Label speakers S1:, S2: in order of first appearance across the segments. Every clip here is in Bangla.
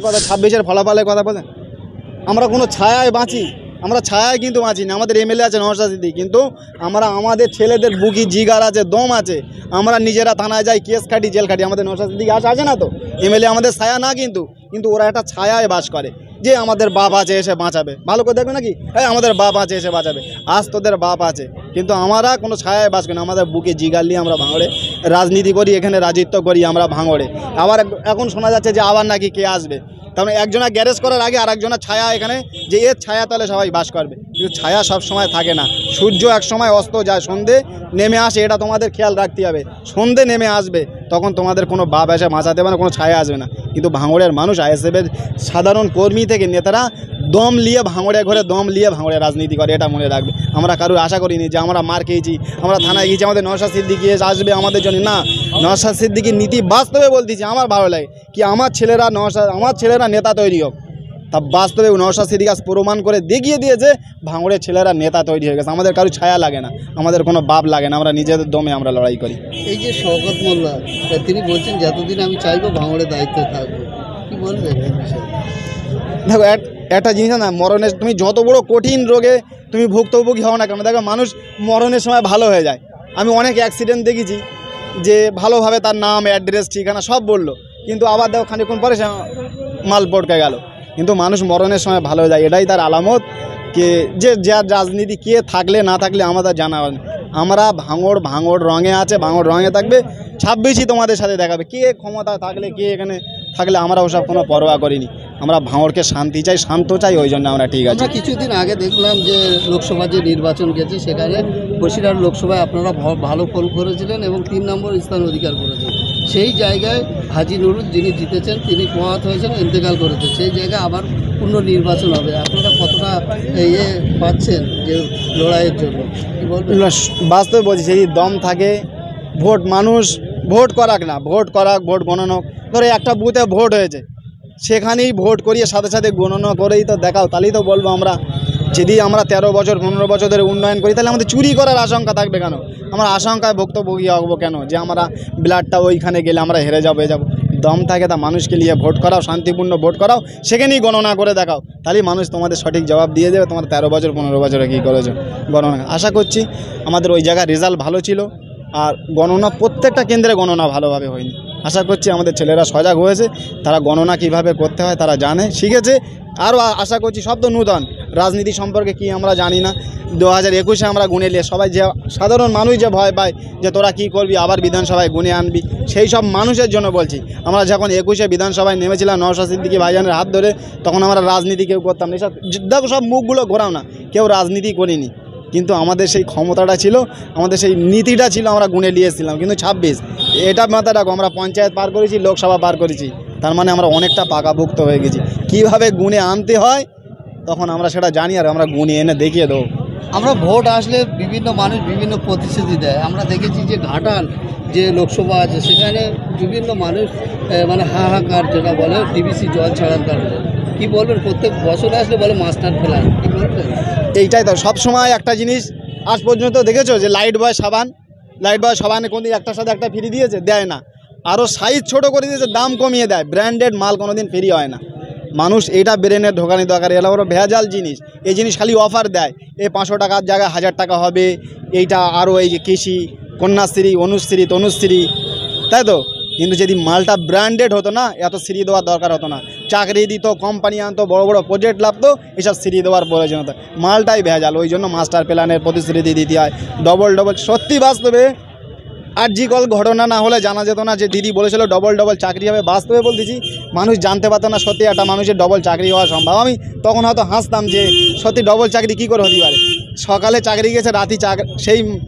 S1: কথা 26-এর ফলাফলের কথা বলেন। আমরা কোনো ছায়ায় বাঁচি, আমরা ছায়ায় কিন্তু বাঁচি না। আমাদের এমএলএ আছে নওশাদ সিদ্দিকী, কিন্তু আমরা আমাদের ছেলেদের বুকি জিগার আছে, দম আছে, আমরা নিজেরা থানায় যাই, কেস খাটি, জেল খাটি। আমাদের নওশাদ সিদ্দিকী আছে না তো, এমএলএ আমাদের ছায়া না, কিন্তু ওরা একটা ছায়ায় বাস করে যে আমাদের বাপ আছে এসে বাঁচাবে। ভালো করে দেখবে নাকি, হ্যাঁ আমাদের বাপ আছে এসে বাঁচাবে, আজ তোদের বাপ আছে, কিন্তু আমরা কোনো ছায়ায় বাস করি না। আমাদের বুকে জিগার নিয়ে আমরা ভাঙড়ে রাজনীতি করি, এখানে রাজত্ব করি আমরা ভাঙড়ে। আবার এখন শোনা যাচ্ছে যে আবার নাকি কে আসবে, তার মানে একজনা গ্যারেজ করার আগে আর একজনের ছায়া এখানে, যে এর ছায়া তলে সবাই বাস করবে, কিন্তু ছায়া সব সময় থাকে না। সূর্য এক সময় অস্ত যায়, সন্ধে নেমে আসে, এটা তোমাদের খেয়াল রাখতে হবে। সন্ধে নেমে আসবে, তখন তোমাদের কোনো বাপ এসে বাঁচাতে পারে না, কোনো ছায়া আসবে না। কিন্তু ভাঙড়ের মানুষ, আইএসএফের সাধারণ কর্মী থেকে নেতারা দম নিয়ে ভাঙড়ে ঘরে দম নিয়ে ভাঙড়ে রাজনীতি করে, এটা মনে রাখবে। আমরা কারোর আশা করিনি যে আমরা মার খেয়েছি, আমরা থানায় গিয়েছি, আমাদের নওশাদ সিদ্দিকী আসবে আমাদের জন্য, না। নওশাদ সিদ্দিকীর নীতি বাস্তবে বলতেছি, আমার ভালো লাগে কি আমার ছেলেরা নেতা তৈরি হোক। তা বাস্তবে নওশাদ সিদ্দিকী আজ প্রমাণ করে দেখিয়ে দিয়েছে ভাঙড়ের ছেলেরা নেতা তৈরি হয়ে গেছে। আমাদের কারো ছায়া লাগে না, আমাদের কোনো বাপ লাগে না, আমরা নিজেদের দমে আমরা লড়াই করি।
S2: এই যে শওকত মোল্লা, তিনি বলছেন যতদিন আমি চাইবো ভাঙড়ে দায়িত্বে থাকবো, কি বলবেন?
S1: দেখো একটা জিনিস না, মরণের, তুমি যত বড় কঠিন রোগে তুমি ভুক্তভোগী হও না কেন, দেখো মানুষ মরণের সময় ভালো হয়ে যায়। আমি অনেক অ্যাক্সিডেন্ট দেখেছি যে ভালোভাবে তার নাম, অ্যাড্রেস, ঠিকানা সব বললো, কিন্তু আবার দেখো খানিকক্ষণ পরে সে মাল পটকে গেল। কিন্তু মানুষ মরণের সময় ভালো হয়ে যায়, এটাই তার আলামত। যে যার রাজনীতি কে থাকলে না থাকলে আমাদের জানা হয় না। আমরা ভাঙড় রঙে আছে, ভাঙড় রঙে থাকবে। 26ই তোমাদের সাথে দেখাবে কে ক্ষমতা থাকলে, কে এখানে থাকলে, আমরা ওসব কোনো পরোয়া করিনি। আমরা ভাঙড়কে শান্তি চাই, শান্ত চাই, ওই জন্য আমরা ঠিক আছে।
S2: কিছুদিন আগে দেখলাম যে লোকসভা যে নির্বাচন গেছে, সেখানে বসিরহাট লোকসভায় আপনারা ভালো ফল করেছিলেন এবং 3 নম্বর স্থান অধিকার করেছেন। সেই জায়গায় হাজী নুরুল যিনি জিতেছেন, তিনি প্রয়াত হয়েছেন, ইন্তেকাল করেছেন। সেই জায়গায় আবার পুনর্নির্বাচন হবে, আপনারা কতটা পাচ্ছেন যে লড়াইয়ের জন্য, কি বলবেন?
S1: বাস্তবে বলছি, সেই দম থাকে, মানুষ ভোট করাক না, ভোট গণনা। ধরো একটা বুথে ভোট হয়েছে, সেখানেই ভোট করিয়ে সাথে সাথে গণনা করেই তো দেখাও, তাহলেই তো বলবো। আমরা যদি 13 বছর 15 বছর ধরে উন্নয়ন করি, তাহলে আমাদের চুরি করার আশঙ্কা থাকবে কেন? আমরা আশঙ্কায় ভুক্তভোগী হবো কেন যে আমরা ব্লাডটা ওইখানে গেলে আমরা হেরে যাবো। দম থাকে তা মানুষকে নিয়ে ভোট করাও, শান্তিপূর্ণ ভোট করাও, সেখানেই গণনা করে দেখাও, তাহলেই মানুষ তোমাদের সঠিক জবাব দিয়ে দেবে তোমার 13 বছর 15 বছরে কী করেছো গণনা। আশা করছি আমাদের ওই জায়গায় রেজাল্ট ভালো ছিল, আর গণনা প্রত্যেকটা কেন্দ্রে গণনা ভালোভাবে হয়নি। আশা করছি আমাদের ছেলেরা সজাগ হয়েছে, তারা গণনা কিভাবে করতে হয় তারা জানে, শিখেছে। আরও আশা করছি, সব তো নূতন, রাজনীতি সম্পর্কে কি আমরা জানি না। 2021-এ আমরা গুনে নিয়ে সবাই, যে সাধারণ মানুষ যে ভয় পায় যে তোরা কি করবি, আবার বিধানসভায় গুনে আনবি, সেই সব মানুষের জন্য বলছি। আমরা যখন 21-এ বিধানসভায় নেমেছিলাম নওশাদ সিদ্দিকী ভাইজানের হাত ধরে, তখন আমরা রাজনীতি কেউ করতাম না। এসব দেখো, সব মুখগুলো ঘোরাও না, কেউ রাজনীতি করিনি, কিন্তু আমাদের সেই ক্ষমতাটা ছিল, আমাদের সেই নীতিটা ছিল, আমরা গুনে নিয়েছিলাম। কিন্তু 26 এটা মাথায় রাখো, আমরা পঞ্চায়েত পার করেছি, লোকসভা পার করেছি, তার মানে আমরা অনেকটা পাকাভুক্ত হয়ে গেছি। কীভাবে গুনে আনতে হয় তখন আমরা সেটা জানি, আর আমরা গুনে এনে দেখিয়ে দেবো।
S2: আমরা ভোট আসলে বিভিন্ন মানুষ বিভিন্ন প্রতিশ্রুতি দেয়। আমরা দেখেছি যে ঘাটাল যে লোকসভা আছে, সেখানে বিভিন্ন মানুষ মানে হাহাকার, যেটা বলে ডিবিসি জল ছাড়ার কারণে। কী বলবেন? প্রত্যেক বছর আসলে বলে মাস্টার প্ল্যান, কী বলবেন?
S1: এইটাই তো সবসময় একটা জিনিস, আজ পর্যন্ত দেখেছো যে লাইট বয় সাবানে কোনদিন একটার সাথে একটা ফ্রি দিয়েছে? দেয় না। আরও সাইজ ছোট করে দিয়েছে, দাম কমিয়ে দেয়, ব্র্যান্ডেড মাল কোনোদিন ফ্রি হয় না। মানুষ এইটা ব্রেনে ঢোকানি দরকার, এলা ওরা ভেজাল জিনিস, এই জিনিস খালি অফার দেয়, এই 500 টাকার জায়গায় 1000 টাকা হবে, এইটা আরও এই যে কৃষি, কন্যাশ্রী, অনুশ্রী, তনুশ্রী, তাই তো। কিন্তু যদি মালটা ব্র্যান্ডেড হতো না, এত শ্রী দেওয়ার দরকার হতো না। চাকরি দিত, কোম্পানি আনতো, বড় বড় প্রজেক্ট লাগতো, এসব শ্রী দেওয়ার প্রয়োজন হতো। মালটাই ভেজাল, ওই জন্য মাস্টার প্ল্যানের প্রতিশ্রুতি দিতে হয় ডবল। সত্যি বাস্তবে আরজি কল ঘটনা না হলে জানা যেত না যে দিদি বলেছিল ডবল চাকরি হবে। বাস্তবে বলতেছি, মানুষ জানতে পারতো না সত্যি একটা মানুষের ডবল চাকরি হওয়া সম্ভব। আমি তখন হয়তো হাসতাম যে সত্যি ডবল চাকরি কী করে হতে পারে, সকালে চাকরি গেছে, রাতে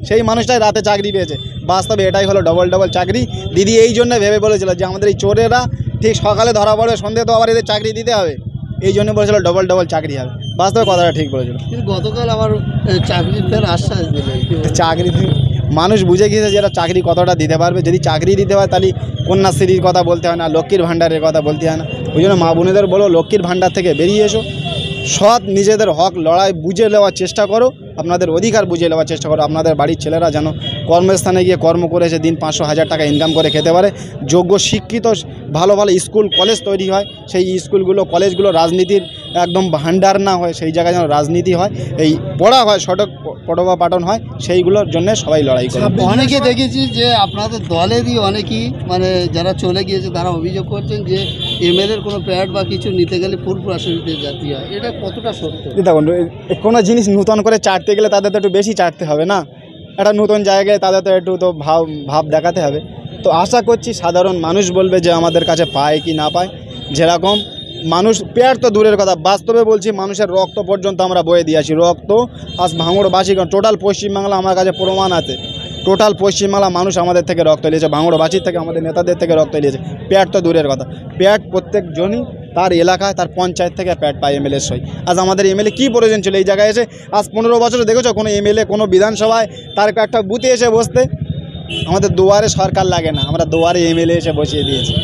S1: সেই মানুষটাই রাতে চাকরি পেয়েছে। বাস্তবে এটাই হলো ডবল চাকরি। দিদি এই জন্য ভেবে বলেছিল যে আমাদের এই চোরেরা ঠিক সকালে ধরা পড়বে, সন্ধ্যে তো আবার এদের চাকরি দিতে হবে, এই জন্য বলেছিল ডবল চাকরি হবে। বাস্তবে কথাটা ঠিক বলেছিল।
S2: কিন্তু গতকাল আবার চাকরি ফের আশ্বাস দিলেন।
S1: চাকরি মানুষ বুঝে গিয়েছে যে এরা চাকরি কতটা দিতে পারবে। যদি চাকরি দিতে হয় তাহলে কন্যাশ্রীর কথা বলতে হয় না, লক্ষ্মীর ভাণ্ডারের কথা বলতে হয় না। ওই জন্য মা বোনেদের বলো, লক্ষ্মীর ভাণ্ডার থেকে বেরিয়ে এসো, সৎ নিজেদের হক লড়াই বুঝে নেওয়ার চেষ্টা করো, আপনাদের অধিকার বুঝিয়ে নেওয়ার চেষ্টা করো। আপনাদের বাড়ির ছেলেরা যেন কর্মস্থানে গিয়ে কর্ম করেছে দিন 500-1000 টাকা ইনকাম করে খেতে পারে, যোগ্য শিক্ষিত ভালো ভালো স্কুল কলেজ তৈরি হয়, সেই স্কুলগুলো কলেজগুলো রাজনীতির একদম ভান্ডার না হয়, সেই জায়গায় যেন রাজনীতি হয়, এই পড়া হয়, সঠিক পঠবা পাঠন হয়, সেইগুলোর জন্য সবাই লড়াই করে।
S2: অনেকে দেখেছি যে আপনাদের দলেরই অনেকেই মানে যারা চলে গিয়েছে তারা অভিযোগ করছেন যে এমএলএর কোনো প্যাড বা কিছু নিতে গেলে ফুল প্রশাসনিতে জাতি হয়, এটা কতটা সত্য?
S1: দেখুন, কোনো জিনিস নূতন করে চাটতে গেলে তাদের তো একটু বেশি চাটতে হবে না, একটা নতুন জায়গায় তাদের তো একটু তো ভাব দেখাতে হবে। তো আশা করছি সাধারণ মানুষ বলবে যে আমাদের কাছে পায় কি না পায়। যেরকম মানুষ পেয়ার তো দূরের কথা, বাস্তবে বলছি মানুষের রক্ত পর্যন্ত আমরা বয়ে দিয়েছি, রক্ত আজ ভাঙড়বাসী টোটাল পশ্চিমবাংলা আমার কাছে প্রমাণ আছে, টোটাল পশ্চিমবাংলা মানুষ আমাদের থেকে রক্ত নিয়েছে, ভাঙড়বাসীর থেকে, আমাদের নেতাদের থেকে রক্ত নিয়েছে। প্যাট তো দূরের কথা, প্যাট প্রত্যেকজনই তার এলাকায় তার পঞ্চায়েত থেকে প্যাট পায় এমএলএ সই। আজ আমাদের এমএলএ কী প্রয়োজন ছিল এই জায়গায় এসে? আজ 15 বছরে দেখেছো কোনো এমএলএ কোনো বিধানসভায় তার একটা বুথে এসে বসতে? আমাদের দুয়ারে সরকার লাগে না, আমরা দুয়ারে এমএলএ এসে বসিয়ে দিয়েছি।